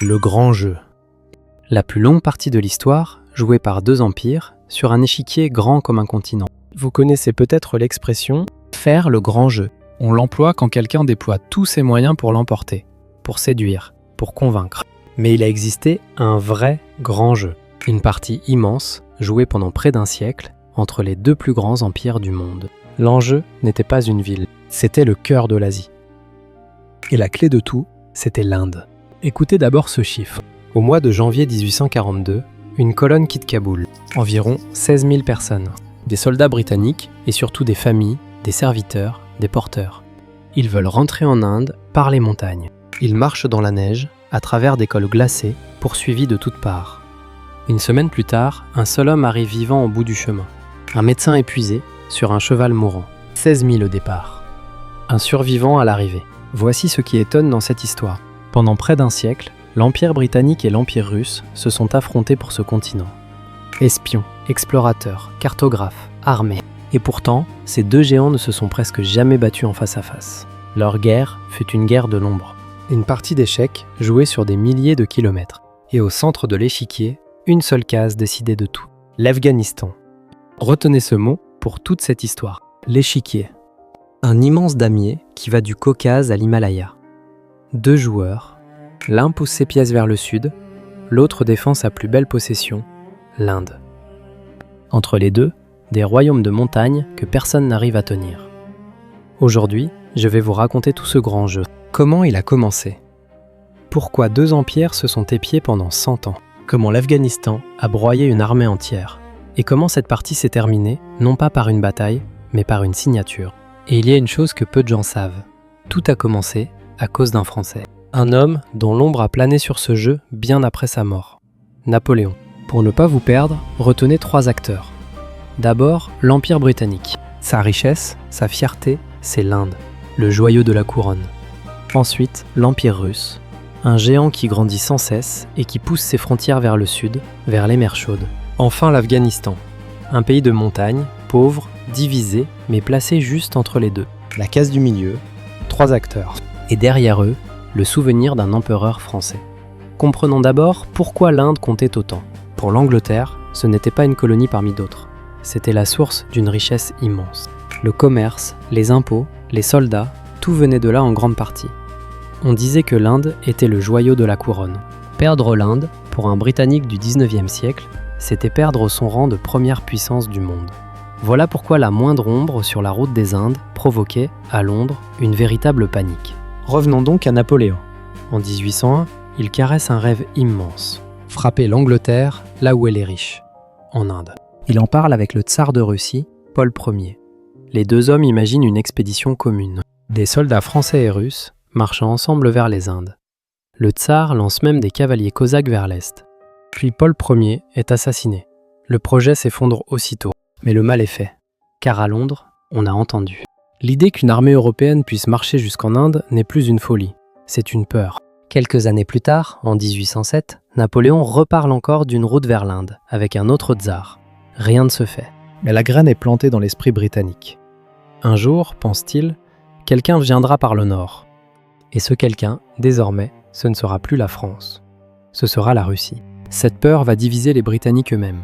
Le grand jeu. La plus longue partie de l'histoire, jouée par deux empires, sur un échiquier grand comme un continent. Vous connaissez peut-être l'expression « faire le grand jeu ». On l'emploie quand quelqu'un déploie tous ses moyens pour l'emporter, pour séduire, pour convaincre. Mais il a existé un vrai grand jeu. Une partie immense, jouée pendant près d'un siècle, entre les deux plus grands empires du monde. L'enjeu n'était pas une ville, c'était le cœur de l'Asie. Et la clé de tout, c'était l'Inde. Écoutez d'abord ce chiffre. Au mois de janvier 1842, une colonne quitte Kaboul. Environ 16 000 personnes. Des soldats britanniques et surtout des familles, des serviteurs, des porteurs. Ils veulent rentrer en Inde par les montagnes. Ils marchent dans la neige, à travers des cols glacés, poursuivis de toutes parts. Une semaine plus tard, un seul homme arrive vivant au bout du chemin. Un médecin épuisé, sur un cheval mourant. 16 000 au départ. Un survivant à l'arrivée. Voici ce qui étonne dans cette histoire. Pendant près d'un siècle, l'Empire britannique et l'Empire russe se sont affrontés pour ce continent. Espions, explorateurs, cartographes, armées. Et pourtant, ces deux géants ne se sont presque jamais battus en face à face. Leur guerre fut une guerre de l'ombre. Une partie d'échecs jouée sur des milliers de kilomètres. Et au centre de l'échiquier, une seule case décidait de tout. L'Afghanistan. Retenez ce mot pour toute cette histoire. L'échiquier. Un immense damier qui va du Caucase à l'Himalaya. Deux joueurs. L'un pousse ses pièces vers le sud, l'autre défend sa plus belle possession, l'Inde. Entre les deux, des royaumes de montagne que personne n'arrive à tenir. Aujourd'hui, je vais vous raconter tout ce grand jeu. Comment il a commencé? Pourquoi deux empires se sont épiés pendant 100 ans? Comment l'Afghanistan a broyé une armée entière? Et comment cette partie s'est terminée, non pas par une bataille, mais par une signature? Et il y a une chose que peu de gens savent. Tout a commencé à cause d'un Français. Un homme dont l'ombre a plané sur ce jeu bien après sa mort. Napoléon. Pour ne pas vous perdre, retenez 3 acteurs. D'abord, l'Empire britannique. Sa richesse, sa fierté, c'est l'Inde, le joyau de la couronne. Ensuite, l'Empire russe. Un géant qui grandit sans cesse et qui pousse ses frontières vers le sud, vers les mers chaudes. Enfin, l'Afghanistan. Un pays de montagne, pauvre, divisé, mais placé juste entre les deux. La case du milieu, 3 acteurs. Et derrière eux, le souvenir d'un empereur français. Comprenons d'abord pourquoi l'Inde comptait autant. Pour l'Angleterre, ce n'était pas une colonie parmi d'autres. C'était la source d'une richesse immense. Le commerce, les impôts, les soldats, tout venait de là en grande partie. On disait que l'Inde était le joyau de la couronne. Perdre l'Inde, pour un Britannique du 19e siècle, c'était perdre son rang de première puissance du monde. Voilà pourquoi la moindre ombre sur la route des Indes provoquait, à Londres, une véritable panique. Revenons donc à Napoléon. En 1801, il caresse un rêve immense. Frapper l'Angleterre là où elle est riche, en Inde. Il en parle avec le tsar de Russie, Paul Ier. Les deux hommes imaginent une expédition commune. Des soldats français et russes marchant ensemble vers les Indes. Le tsar lance même des cavaliers cosaques vers l'est. Puis Paul Ier est assassiné. Le projet s'effondre aussitôt. Mais le mal est fait. Car à Londres, on a entendu. L'idée qu'une armée européenne puisse marcher jusqu'en Inde n'est plus une folie, c'est une peur. Quelques années plus tard, en 1807, Napoléon reparle encore d'une route vers l'Inde, avec un autre tsar. Rien ne se fait. Mais la graine est plantée dans l'esprit britannique. Un jour, pense-t-il, quelqu'un viendra par le nord. Et ce quelqu'un, désormais, ce ne sera plus la France. Ce sera la Russie. Cette peur va diviser les Britanniques eux-mêmes.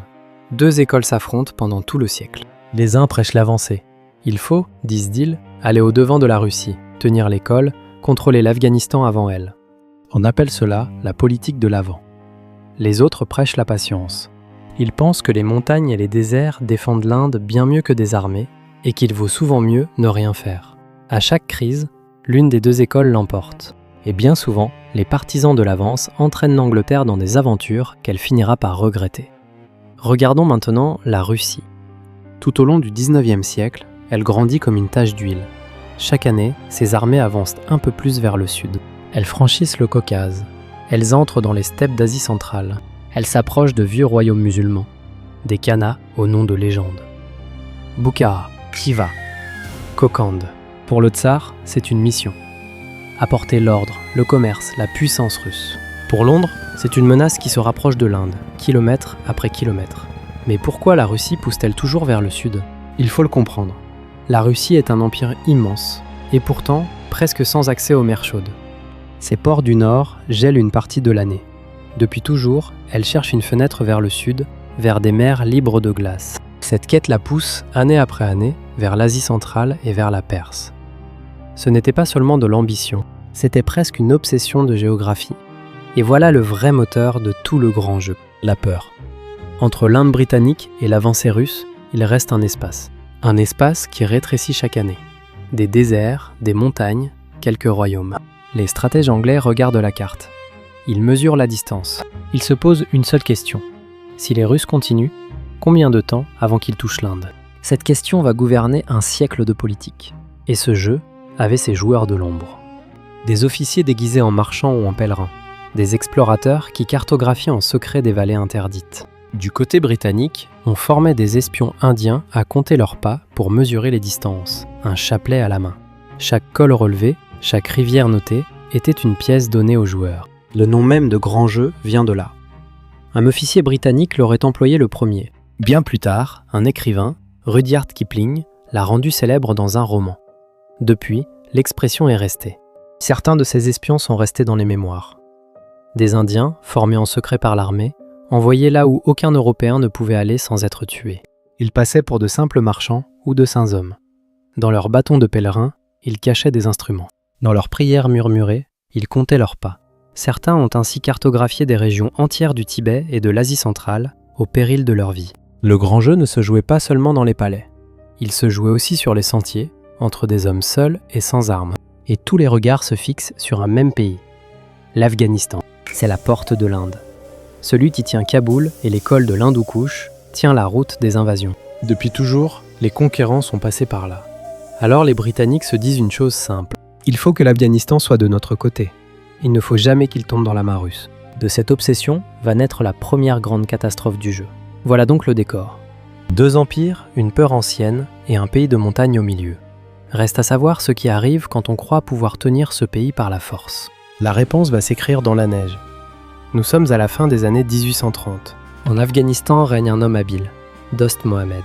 2 écoles s'affrontent pendant tout le siècle. Les uns prêchent l'avancée. Il faut, disent-ils, aller au-devant de la Russie, tenir l'école, contrôler l'Afghanistan avant elle. On appelle cela la politique de l'avant. Les autres prêchent la patience. Ils pensent que les montagnes et les déserts défendent l'Inde bien mieux que des armées et qu'il vaut souvent mieux ne rien faire. À chaque crise, l'une des 2 écoles l'emporte. Et bien souvent, les partisans de l'avance entraînent l'Angleterre dans des aventures qu'elle finira par regretter. Regardons maintenant la Russie. Tout au long du 19e siècle, elle grandit comme une tache d'huile. Chaque année, ses armées avancent un peu plus vers le sud. Elles franchissent le Caucase. Elles entrent dans les steppes d'Asie centrale. Elles s'approchent de vieux royaumes musulmans. Des khanats au nom de légendes. Boukhara, Khiva, Kokand. Pour le tsar, c'est une mission. Apporter l'ordre, le commerce, la puissance russe. Pour Londres, c'est une menace qui se rapproche de l'Inde, kilomètre après kilomètre. Mais pourquoi la Russie pousse-t-elle toujours vers le sud? Il faut le comprendre. La Russie est un empire immense, et pourtant presque sans accès aux mers chaudes. Ces ports du Nord gèlent une partie de l'année. Depuis toujours, elle cherche une fenêtre vers le sud, vers des mers libres de glace. Cette quête la pousse, année après année, vers l'Asie centrale et vers la Perse. Ce n'était pas seulement de l'ambition, c'était presque une obsession de géographie. Et voilà le vrai moteur de tout le grand jeu, la peur. Entre l'Inde britannique et l'avancée russe, il reste un espace. Un espace qui rétrécit chaque année. Des déserts, des montagnes, quelques royaumes. Les stratèges anglais regardent la carte. Ils mesurent la distance. Ils se posent une seule question. Si les Russes continuent, combien de temps avant qu'ils touchent l'Inde ? Cette question va gouverner un siècle de politique. Et ce jeu avait ses joueurs de l'ombre. Des officiers déguisés en marchands ou en pèlerins. Des explorateurs qui cartographiaient en secret des vallées interdites. Du côté britannique, on formait des espions indiens à compter leurs pas pour mesurer les distances, un chapelet à la main. Chaque col relevé, chaque rivière notée, était une pièce donnée aux joueurs. Le nom même de grand jeu vient de là. Un officier britannique l'aurait employé le premier. Bien plus tard, un écrivain, Rudyard Kipling, l'a rendu célèbre dans un roman. Depuis, l'expression est restée. Certains de ces espions sont restés dans les mémoires. Des Indiens, formés en secret par l'armée, envoyés là où aucun Européen ne pouvait aller sans être tué. Ils passaient pour de simples marchands ou de saints hommes. Dans leurs bâtons de pèlerins, ils cachaient des instruments. Dans leurs prières murmurées, ils comptaient leurs pas. Certains ont ainsi cartographié des régions entières du Tibet et de l'Asie centrale, au péril de leur vie. Le grand jeu ne se jouait pas seulement dans les palais. Il se jouait aussi sur les sentiers, entre des hommes seuls et sans armes. Et tous les regards se fixent sur un même pays. L'Afghanistan, c'est la porte de l'Inde. Celui qui tient Kaboul et les cols de l'Hindoukouche tient la route des invasions. Depuis toujours, les conquérants sont passés par là. Alors les Britanniques se disent une chose simple. Il faut que l'Afghanistan soit de notre côté. Il ne faut jamais qu'il tombe dans la main russe. De cette obsession va naître la première grande catastrophe du jeu. Voilà donc le décor. 2 empires, une peur ancienne et un pays de montagne au milieu. Reste à savoir ce qui arrive quand on croit pouvoir tenir ce pays par la force. La réponse va s'écrire dans la neige. Nous sommes à la fin des années 1830. En Afghanistan règne un homme habile, Dost Mohammed.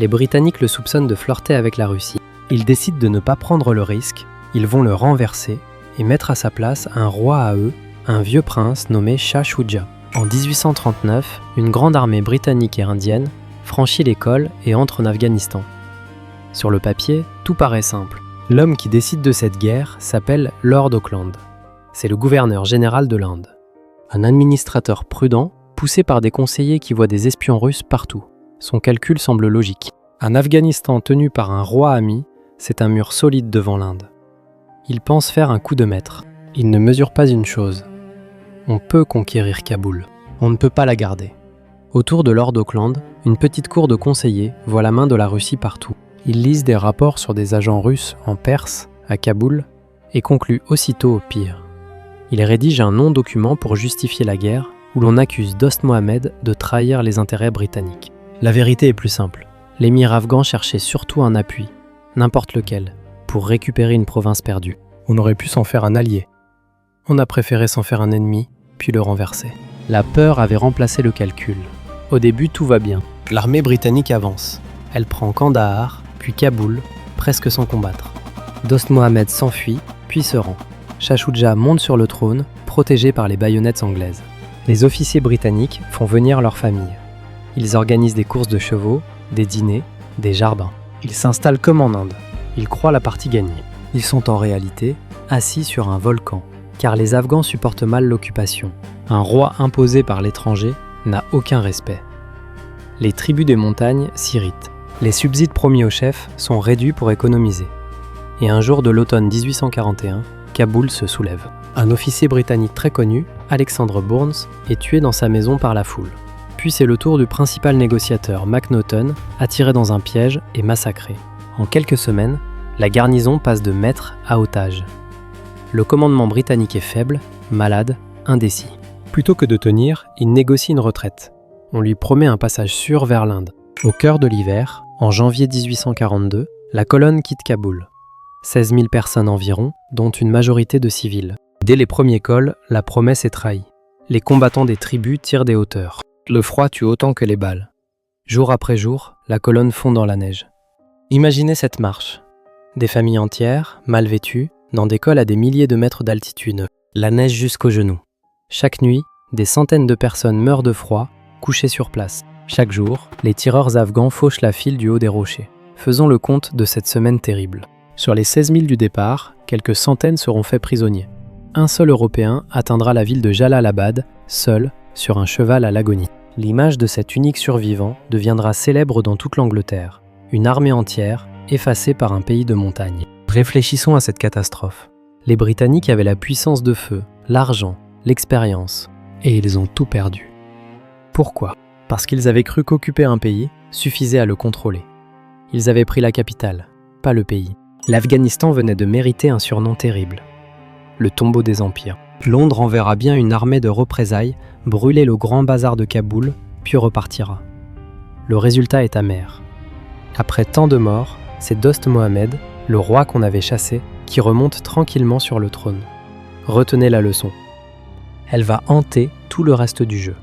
Les Britanniques le soupçonnent de flirter avec la Russie. Ils décident de ne pas prendre le risque, ils vont le renverser et mettre à sa place un roi à eux, un vieux prince nommé Shah Shuja. En 1839, une grande armée britannique et indienne franchit les cols et entre en Afghanistan. Sur le papier, tout paraît simple. L'homme qui décide de cette guerre s'appelle Lord Auckland. C'est le gouverneur général de l'Inde. Un administrateur prudent, poussé par des conseillers qui voient des espions russes partout. Son calcul semble logique. Un Afghanistan tenu par un roi ami, c'est un mur solide devant l'Inde. Il pense faire un coup de maître. Il ne mesure pas une chose. On peut conquérir Kaboul. On ne peut pas la garder. Autour de Lord Auckland, une petite cour de conseillers voit la main de la Russie partout. Ils lisent des rapports sur des agents russes en Perse, à Kaboul, et concluent aussitôt au pire. Il rédige un non-document pour justifier la guerre, où l'on accuse Dost Mohammed de trahir les intérêts britanniques. La vérité est plus simple. L'émir afghan cherchait surtout un appui, n'importe lequel, pour récupérer une province perdue. On aurait pu s'en faire un allié. On a préféré s'en faire un ennemi, puis le renverser. La peur avait remplacé le calcul. Au début, tout va bien. L'armée britannique avance. Elle prend Kandahar, puis Kaboul, presque sans combattre. Dost Mohammed s'enfuit, puis se rend. Shah Shuja monte sur le trône, protégé par les baïonnettes anglaises. Les officiers britanniques font venir leurs familles. Ils organisent des courses de chevaux, des dîners, des jardins. Ils s'installent comme en Inde. Ils croient la partie gagnée. Ils sont en réalité assis sur un volcan, car les Afghans supportent mal l'occupation. Un roi imposé par l'étranger n'a aucun respect. Les tribus des montagnes s'irritent. Les subsides promis aux chefs sont réduits pour économiser. Et un jour de l'automne 1841, Kaboul se soulève. Un officier britannique très connu, Alexander Burnes, est tué dans sa maison par la foule. Puis c'est le tour du principal négociateur, Macnaghten, attiré dans un piège et massacré. En quelques semaines, la garnison passe de maître à otage. Le commandement britannique est faible, malade, indécis. Plutôt que de tenir, il négocie une retraite. On lui promet un passage sûr vers l'Inde. Au cœur de l'hiver, en janvier 1842, la colonne quitte Kaboul. 16 000 personnes environ, dont une majorité de civils. Dès les premiers cols, la promesse est trahie. Les combattants des tribus tirent des hauteurs. Le froid tue autant que les balles. Jour après jour, la colonne fond dans la neige. Imaginez cette marche. Des familles entières, mal vêtues, dans des cols à des milliers de mètres d'altitude, la neige jusqu'aux genoux. Chaque nuit, des centaines de personnes meurent de froid, couchées sur place. Chaque jour, les tireurs afghans fauchent la file du haut des rochers. Faisons le compte de cette semaine terrible. Sur les 16 000 du départ, quelques centaines seront faits prisonniers. Un seul Européen atteindra la ville de Jalalabad, seul, sur un cheval à l'agonie. L'image de cet unique survivant deviendra célèbre dans toute l'Angleterre. Une armée entière, effacée par un pays de montagne. Réfléchissons à cette catastrophe. Les Britanniques avaient la puissance de feu, l'argent, l'expérience, et ils ont tout perdu. Pourquoi ? Parce qu'ils avaient cru qu'occuper un pays suffisait à le contrôler. Ils avaient pris la capitale, pas le pays. L'Afghanistan venait de mériter un surnom terrible. Le tombeau des empires. Londres enverra bien une armée de représailles, brûler le grand bazar de Kaboul, puis repartira. Le résultat est amer. Après tant de morts, c'est Dost Mohammed, le roi qu'on avait chassé, qui remonte tranquillement sur le trône. Retenez la leçon. Elle va hanter tout le reste du jeu.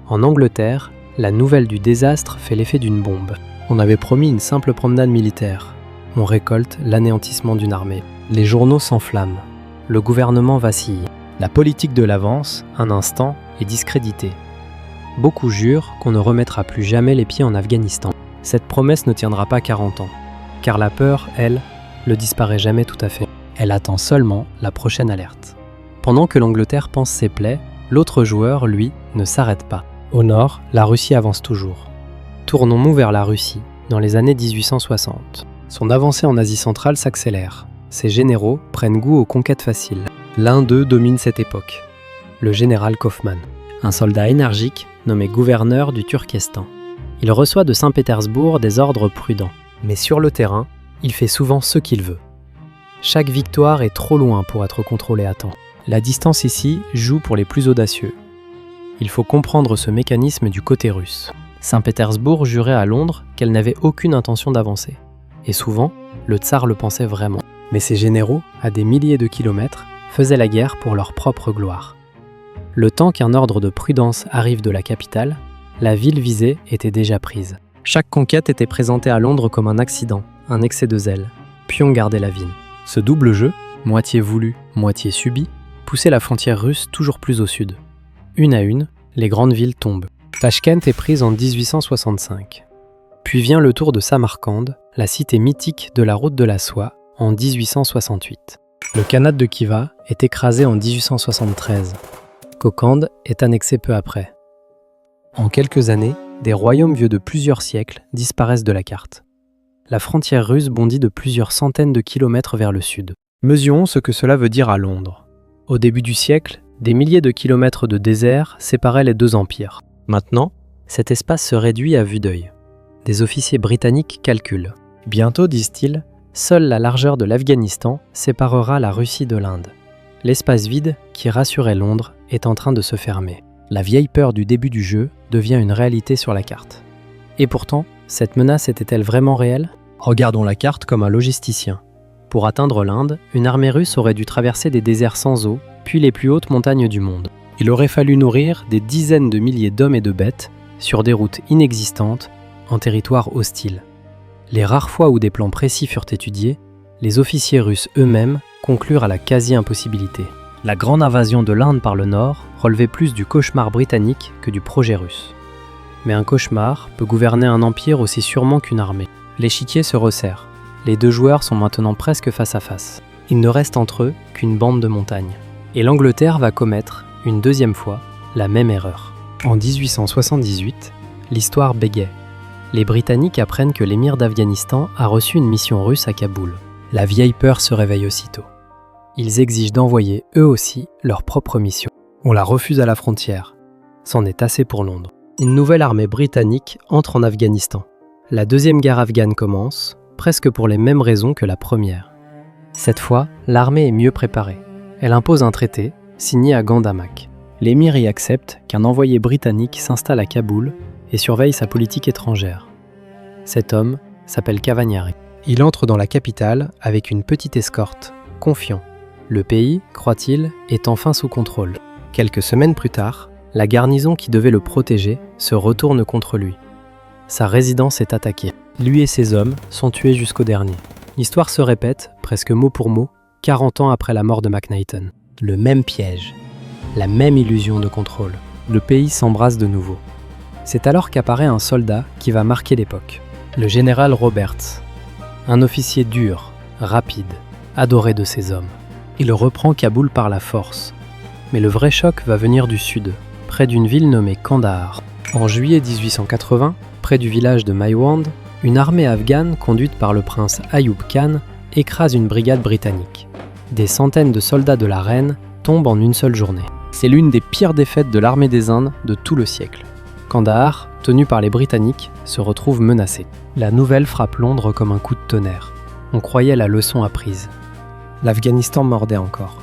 En Angleterre, la nouvelle du désastre fait l'effet d'une bombe. On avait promis une simple promenade militaire. On récolte l'anéantissement d'une armée. Les journaux s'enflamment. Le gouvernement vacille. La politique de l'avance, un instant, est discréditée. Beaucoup jurent qu'on ne remettra plus jamais les pieds en Afghanistan. Cette promesse ne tiendra pas 40 ans. Car la peur, elle, ne disparaît jamais tout à fait. Elle attend seulement la prochaine alerte. Pendant que l'Angleterre pense ses plaies, l'autre joueur, lui, ne s'arrête pas. Au nord, la Russie avance toujours. Tournons-nous vers la Russie, dans les années 1860. Son avancée en Asie centrale s'accélère. Ses généraux prennent goût aux conquêtes faciles. L'un d'eux domine cette époque, le général Kaufmann, un soldat énergique nommé gouverneur du Turkestan. Il reçoit de Saint-Pétersbourg des ordres prudents, mais sur le terrain, il fait souvent ce qu'il veut. Chaque victoire est trop loin pour être contrôlée à temps. La distance ici joue pour les plus audacieux. Il faut comprendre ce mécanisme du côté russe. Saint-Pétersbourg jurait à Londres qu'elle n'avait aucune intention d'avancer. Et souvent, le tsar le pensait vraiment. Mais ses généraux, à des milliers de kilomètres, faisaient la guerre pour leur propre gloire. Le temps qu'un ordre de prudence arrive de la capitale, la ville visée était déjà prise. Chaque conquête était présentée à Londres comme un accident, un excès de zèle. Puis on gardait la ville. Ce double jeu, moitié voulu, moitié subi, poussait la frontière russe toujours plus au sud. Une à une, les grandes villes tombent. Tachkent est prise en 1865. Puis vient le tour de Samarcande, la cité mythique de la route de la soie, en 1868. Le Khanat de Khiva est écrasé en 1873. Kokand est annexé peu après. En quelques années, des royaumes vieux de plusieurs siècles disparaissent de la carte. La frontière russe bondit de plusieurs centaines de kilomètres vers le sud. Mesurons ce que cela veut dire à Londres. Au début du siècle, des milliers de kilomètres de désert séparaient les deux empires. Maintenant, cet espace se réduit à vue d'œil. Des officiers britanniques calculent. Bientôt, disent-ils, seule la largeur de l'Afghanistan séparera la Russie de l'Inde. L'espace vide qui rassurait Londres est en train de se fermer. La vieille peur du début du jeu devient une réalité sur la carte. Et pourtant, cette menace était-elle vraiment réelle ? Regardons la carte comme un logisticien. Pour atteindre l'Inde, une armée russe aurait dû traverser des déserts sans eau, puis les plus hautes montagnes du monde. Il aurait fallu nourrir des dizaines de milliers d'hommes et de bêtes sur des routes inexistantes, en territoire hostile. Les rares fois où des plans précis furent étudiés, les officiers russes eux-mêmes conclurent à la quasi-impossibilité. La grande invasion de l'Inde par le nord relevait plus du cauchemar britannique que du projet russe. Mais un cauchemar peut gouverner un empire aussi sûrement qu'une armée. L'échiquier se resserre. Les deux joueurs sont maintenant presque face à face. Il ne reste entre eux qu'une bande de montagnes. Et l'Angleterre va commettre, une deuxième fois, la même erreur. En 1878, l'histoire bégait. Les Britanniques apprennent que l'émir d'Afghanistan a reçu une mission russe à Kaboul. La vieille peur se réveille aussitôt. Ils exigent d'envoyer eux aussi leur propre mission. On la refuse à la frontière. C'en est assez pour Londres. Une nouvelle armée britannique entre en Afghanistan. La deuxième guerre afghane commence, presque pour les mêmes raisons que la première. Cette fois, l'armée est mieux préparée. Elle impose un traité, signé à Gandamak. L'émir y accepte qu'un envoyé britannique s'installe à Kaboul et surveille sa politique étrangère. Cet homme s'appelle Cavagnari. Il entre dans la capitale avec une petite escorte, confiant. Le pays, croit-il, est enfin sous contrôle. Quelques semaines plus tard, la garnison qui devait le protéger se retourne contre lui. Sa résidence est attaquée. Lui et ses hommes sont tués jusqu'au dernier. L'histoire se répète, presque mot pour mot, 40 ans après la mort de McNaughton. Le même piège, la même illusion de contrôle. Le pays s'embrase de nouveau. C'est alors qu'apparaît un soldat qui va marquer l'époque. Le général Roberts, un officier dur, rapide, adoré de ses hommes. Il reprend Kaboul par la force. Mais le vrai choc va venir du sud, près d'une ville nommée Kandahar. En juillet 1880, près du village de Maiwand, une armée afghane conduite par le prince Ayub Khan écrase une brigade britannique. Des centaines de soldats de la reine tombent en une seule journée. C'est l'une des pires défaites de l'armée des Indes de tout le siècle. Kandahar, tenu par les Britanniques, se retrouve menacé. La nouvelle frappe Londres comme un coup de tonnerre. On croyait la leçon apprise. L'Afghanistan mordait encore.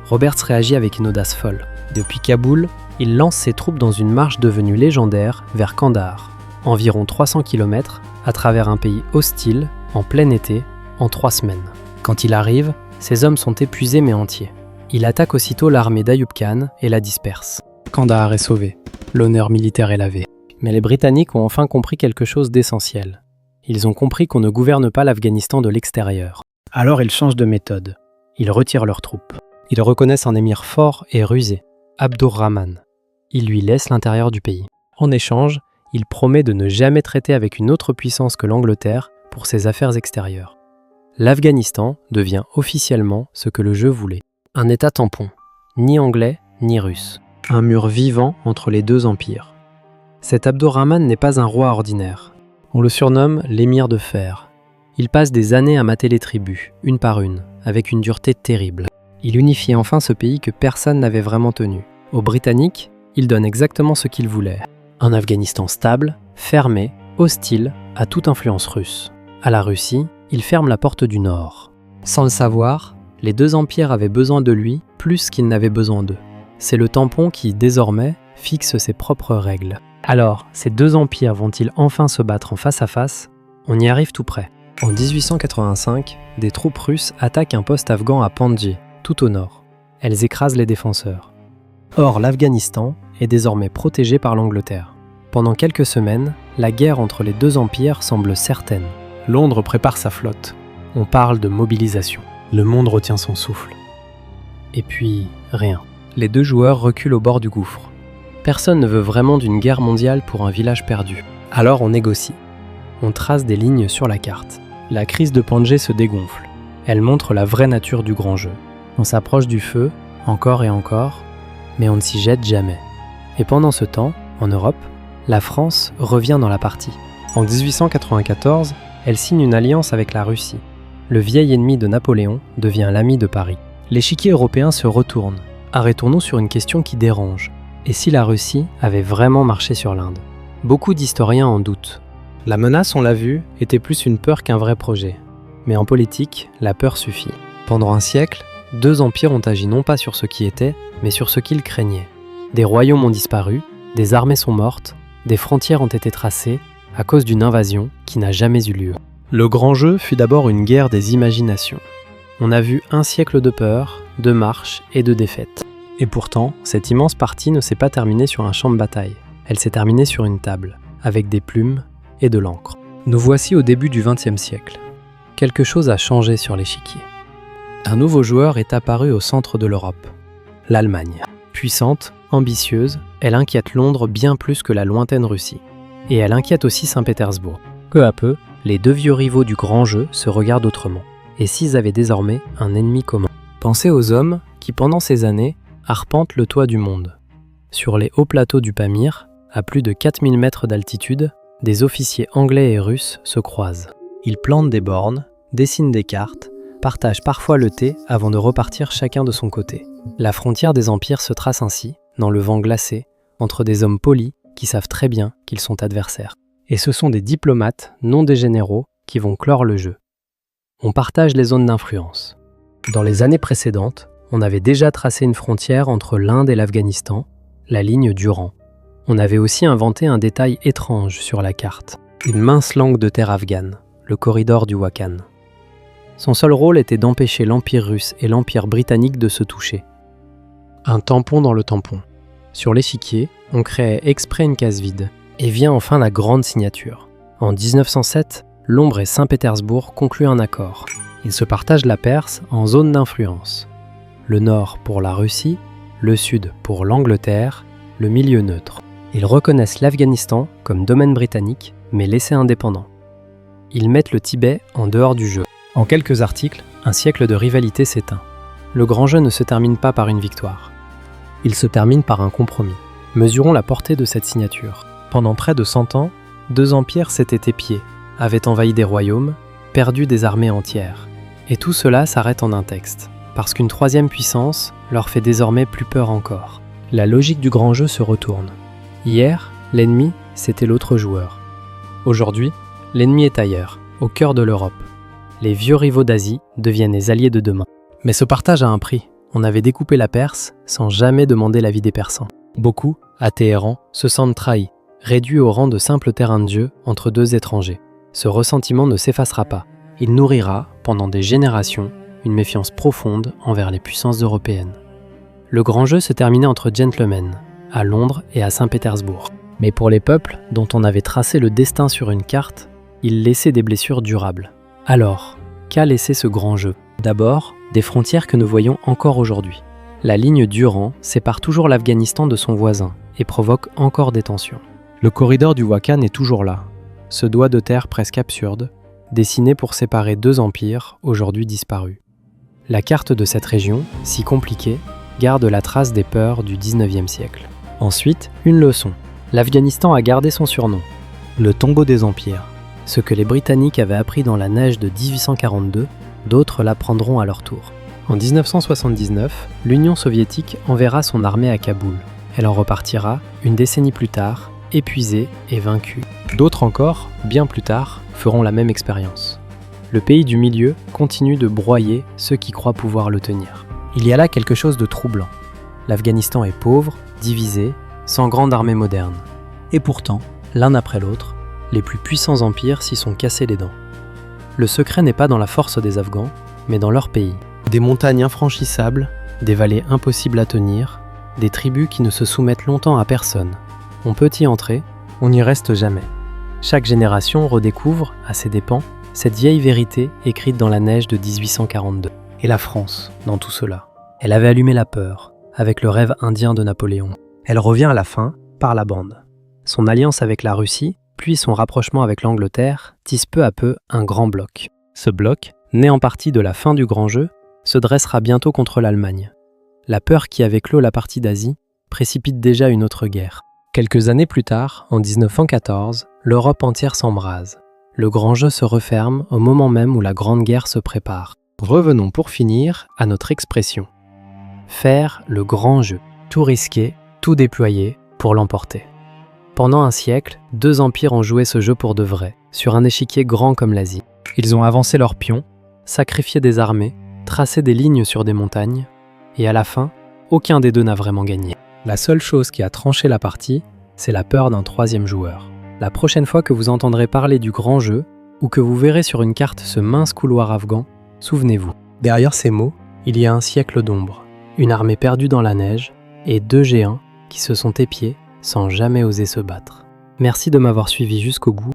Roberts réagit avec une audace folle. Depuis Kaboul, il lance ses troupes dans une marche devenue légendaire vers Kandahar. Environ 300 km à travers un pays hostile, en plein été, en 3 semaines. Quand il arrive, ses hommes sont épuisés mais entiers. Il attaque aussitôt l'armée d'Ayub Khan et la disperse. Kandahar est sauvé. L'honneur militaire est lavé. Mais les Britanniques ont enfin compris quelque chose d'essentiel. Ils ont compris qu'on ne gouverne pas l'Afghanistan de l'extérieur. Alors ils changent de méthode. Ils retirent leurs troupes. Ils reconnaissent un émir fort et rusé, Abdur-Rahman. Ils lui laissent l'intérieur du pays. En échange, il promet de ne jamais traiter avec une autre puissance que l'Angleterre pour ses affaires extérieures. L'Afghanistan devient officiellement ce que le jeu voulait. Un état tampon, ni anglais ni russe. Un mur vivant entre les deux empires. Cet Abdur-Rahman n'est pas un roi ordinaire. On le surnomme l'émir de fer. Il passe des années à mater les tribus, une par une, avec une dureté terrible. Il unifie enfin ce pays que personne n'avait vraiment tenu. Aux Britanniques, il donne exactement ce qu'ils voulaient. Un Afghanistan stable, fermé, hostile à toute influence russe. À la Russie, il ferme la porte du Nord. Sans le savoir, les deux empires avaient besoin de lui plus qu'ils n'avaient besoin d'eux. C'est le tampon qui, désormais, fixe ses propres règles. Alors, ces deux empires vont-ils enfin se battre en face à face? On y arrive tout près. En 1885, des troupes russes attaquent un poste afghan à Panjshir, tout au nord. Elles écrasent les défenseurs. Or, l'Afghanistan est désormais protégé par l'Angleterre. Pendant quelques semaines, la guerre entre les deux empires semble certaine. Londres prépare sa flotte. On parle de mobilisation. Le monde retient son souffle. Et puis, rien. Les deux joueurs reculent au bord du gouffre. Personne ne veut vraiment d'une guerre mondiale pour un village perdu. Alors on négocie. On trace des lignes sur la carte. La crise de Panjshir se dégonfle. Elle montre la vraie nature du grand jeu. On s'approche du feu, encore et encore, mais on ne s'y jette jamais. Et pendant ce temps, en Europe, la France revient dans la partie. En 1894, elle signe une alliance avec la Russie. Le vieil ennemi de Napoléon devient l'ami de Paris. L'échiquier européen se retourne. Arrêtons-nous sur une question qui dérange. Et si la Russie avait vraiment marché sur l'Inde? Beaucoup d'historiens en doutent. La menace, on l'a vu, était plus une peur qu'un vrai projet. Mais en politique, la peur suffit. Pendant un siècle, deux empires ont agi non pas sur ce qui était, mais sur ce qu'ils craignaient. Des royaumes ont disparu, des armées sont mortes, des frontières ont été tracées à cause d'une invasion qui n'a jamais eu lieu. Le grand jeu fut d'abord une guerre des imaginations. On a vu un siècle de peur, de marches et de défaites. Et pourtant, cette immense partie ne s'est pas terminée sur un champ de bataille. Elle s'est terminée sur une table, avec des plumes et de l'encre. Nous voici au début du XXe siècle. Quelque chose a changé sur l'échiquier. Un nouveau joueur est apparu au centre de l'Europe. L'Allemagne. Puissante, ambitieuse, elle inquiète Londres bien plus que la lointaine Russie. Et elle inquiète aussi Saint-Pétersbourg. Peu à peu, les deux vieux rivaux du grand jeu se regardent autrement. Et s'ils avaient désormais un ennemi commun? Pensez aux hommes qui, pendant ces années, arpentent le toit du monde. Sur les hauts plateaux du Pamir, à plus de 4000 mètres d'altitude, des officiers anglais et russes se croisent. Ils plantent des bornes, dessinent des cartes, partagent parfois le thé avant de repartir chacun de son côté. La frontière des empires se trace ainsi, dans le vent glacé, entre des hommes polis qui savent très bien qu'ils sont adversaires. Et ce sont des diplomates, non des généraux, qui vont clore le jeu. On partage les zones d'influence. Dans les années précédentes, on avait déjà tracé une frontière entre l'Inde et l'Afghanistan, la ligne Durand. On avait aussi inventé un détail étrange sur la carte, une mince langue de terre afghane, le corridor du Wakhan. Son seul rôle était d'empêcher l'Empire russe et l'Empire britannique de se toucher. Un tampon dans le tampon. Sur l'échiquier, on créait exprès une case vide, et vient enfin la grande signature. En 1907, Londres et Saint-Pétersbourg concluent un accord. Ils se partagent la Perse en zones d'influence. Le nord pour la Russie, le sud pour l'Angleterre, le milieu neutre. Ils reconnaissent l'Afghanistan comme domaine britannique, mais laissé indépendant. Ils mettent le Tibet en dehors du jeu. En quelques articles, un siècle de rivalité s'éteint. Le grand jeu ne se termine pas par une victoire. Il se termine par un compromis. Mesurons la portée de cette signature. Pendant près de 100 ans, 2 empires s'étaient épiés, avaient envahi des royaumes, perdu des armées entières. Et tout cela s'arrête en un texte, parce qu'une troisième puissance leur fait désormais plus peur encore. La logique du grand jeu se retourne. Hier, l'ennemi, c'était l'autre joueur. Aujourd'hui, l'ennemi est ailleurs, au cœur de l'Europe. Les vieux rivaux d'Asie deviennent les alliés de demain. Mais ce partage a un prix. On avait découpé la Perse sans jamais demander l'avis des Persans. Beaucoup, à Téhéran, se sentent trahis, réduits au rang de simples terrains de jeu entre 2 étrangers. Ce ressentiment ne s'effacera pas. Il nourrira, pendant des générations, une méfiance profonde envers les puissances européennes. Le grand jeu se terminait entre gentlemen, à Londres et à Saint-Pétersbourg. Mais pour les peuples dont on avait tracé le destin sur une carte, il laissait des blessures durables. Alors, qu'a laissé ce grand jeu ? D'abord, des frontières que nous voyons encore aujourd'hui. La ligne Durand sépare toujours l'Afghanistan de son voisin et provoque encore des tensions. Le corridor du Wakhan est toujours là, ce doigt de terre presque absurde, dessiné pour séparer 2 empires aujourd'hui disparus. La carte de cette région, si compliquée, garde la trace des peurs du 19e siècle. Ensuite, une leçon. L'Afghanistan a gardé son surnom, le tombeau des empires. Ce que les Britanniques avaient appris dans la neige de 1842, d'autres l'apprendront à leur tour. En 1979, l'Union soviétique enverra son armée à Kaboul. Elle en repartira, une décennie plus tard, épuisée et vaincue. D'autres encore, bien plus tard, feront la même expérience. Le pays du milieu continue de broyer ceux qui croient pouvoir le tenir. Il y a là quelque chose de troublant. L'Afghanistan est pauvre, divisé, sans grande armée moderne. Et pourtant, l'un après l'autre, les plus puissants empires s'y sont cassés les dents. Le secret n'est pas dans la force des Afghans, mais dans leur pays. Des montagnes infranchissables, des vallées impossibles à tenir, des tribus qui ne se soumettent longtemps à personne. On peut y entrer, on n'y reste jamais. Chaque génération redécouvre, à ses dépens, cette vieille vérité écrite dans la neige de 1842. Et la France, dans tout cela. Elle avait allumé la peur, avec le rêve indien de Napoléon. Elle revient à la fin, par la bande. Son alliance avec la Russie, puis son rapprochement avec l'Angleterre, tissent peu à peu un grand bloc. Ce bloc, né en partie de la fin du grand jeu, se dressera bientôt contre l'Allemagne. La peur qui avait clos la partie d'Asie précipite déjà une autre guerre. Quelques années plus tard, en 1914, l'Europe entière s'embrase. Le grand jeu se referme au moment même où la Grande Guerre se prépare. Revenons pour finir à notre expression. Faire le grand jeu. Tout risquer, tout déployer pour l'emporter. Pendant un siècle, 2 empires ont joué ce jeu pour de vrai, sur un échiquier grand comme l'Asie. Ils ont avancé leurs pions, sacrifié des armées, tracé des lignes sur des montagnes, et à la fin, aucun des deux n'a vraiment gagné. La seule chose qui a tranché la partie, c'est la peur d'un 3e joueur. La prochaine fois que vous entendrez parler du grand jeu, ou que vous verrez sur une carte ce mince couloir afghan, souvenez-vous, derrière ces mots, il y a un siècle d'ombre, une armée perdue dans la neige, et 2 géants qui se sont épiés sans jamais oser se battre. Merci de m'avoir suivi jusqu'au bout.